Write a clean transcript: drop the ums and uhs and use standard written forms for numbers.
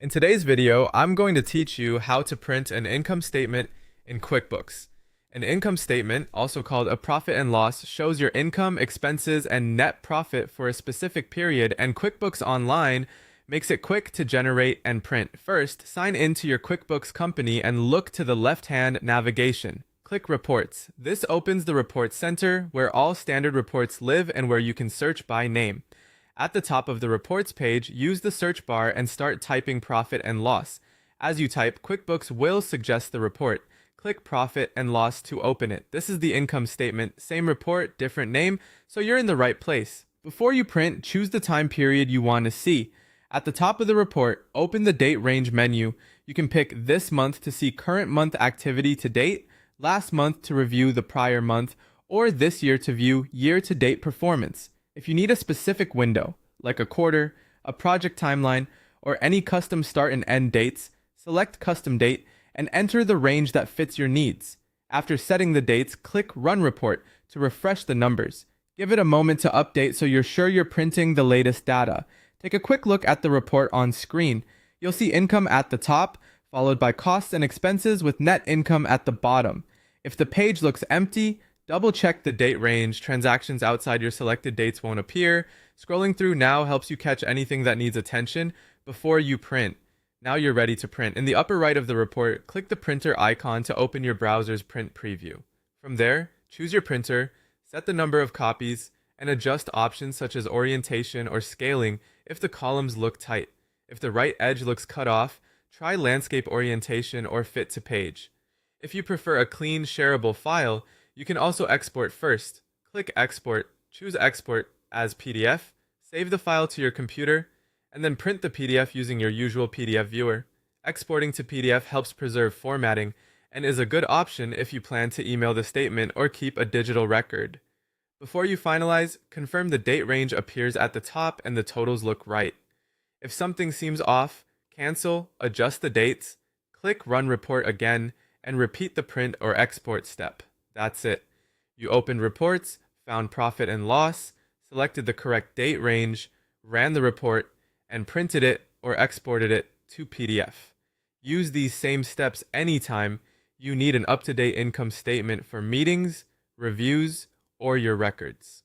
In today's video, I'm going to teach you how to print an income statement in QuickBooks. An income statement, also called a profit and loss, shows your income, expenses, and net profit for a specific period, and QuickBooks Online makes it quick to generate and print. First, sign into your QuickBooks company and look to the left-hand navigation. Click Reports. This opens the Reports Center, where all standard reports live and where you can search by name. At the top of the Reports page, use the search bar and start typing profit and loss. As you type, QuickBooks will suggest the report. Click Profit and Loss to open it. This is the income statement. Same report, different name, so you're in the right place. Before you print, choose the time period you want to see. At the top of the report, open the Date Range menu. You can pick this month to see current month activity to date, last month to review the prior month, or this year to view year-to-date performance. If you need a specific window, like a quarter, a project timeline, or any custom start and end dates, select Custom Date and enter the range that fits your needs. After setting the dates, click Run Report to refresh the numbers. Give it a moment to update so you're sure you're printing the latest data. Take a quick look at the report on screen. You'll see income at the top, followed by costs and expenses with net income at the bottom. If the page looks empty, double check the date range. Transactions outside your selected dates won't appear. Scrolling through now helps you catch anything that needs attention before you print. Now you're ready to print. In the upper right of the report, click the printer icon to open your browser's print preview. From there, choose your printer, set the number of copies, and adjust options such as orientation or scaling if the columns look tight. If the right edge looks cut off, try landscape orientation or fit to page. If you prefer a clean, shareable file, you can also export first. Click Export, choose Export as PDF, save the file to your computer, and then print the PDF using your usual PDF viewer. Exporting to PDF helps preserve formatting and is a good option if you plan to email the statement or keep a digital record. Before you finalize, confirm the date range appears at the top and the totals look right. If something seems off, cancel, adjust the dates, click Run Report again, and repeat the print or export step. That's it. You opened reports, found profit and loss, selected the correct date range, ran the report, and printed it or exported it to PDF. Use these same steps anytime you need an up-to-date income statement for meetings, reviews, or your records.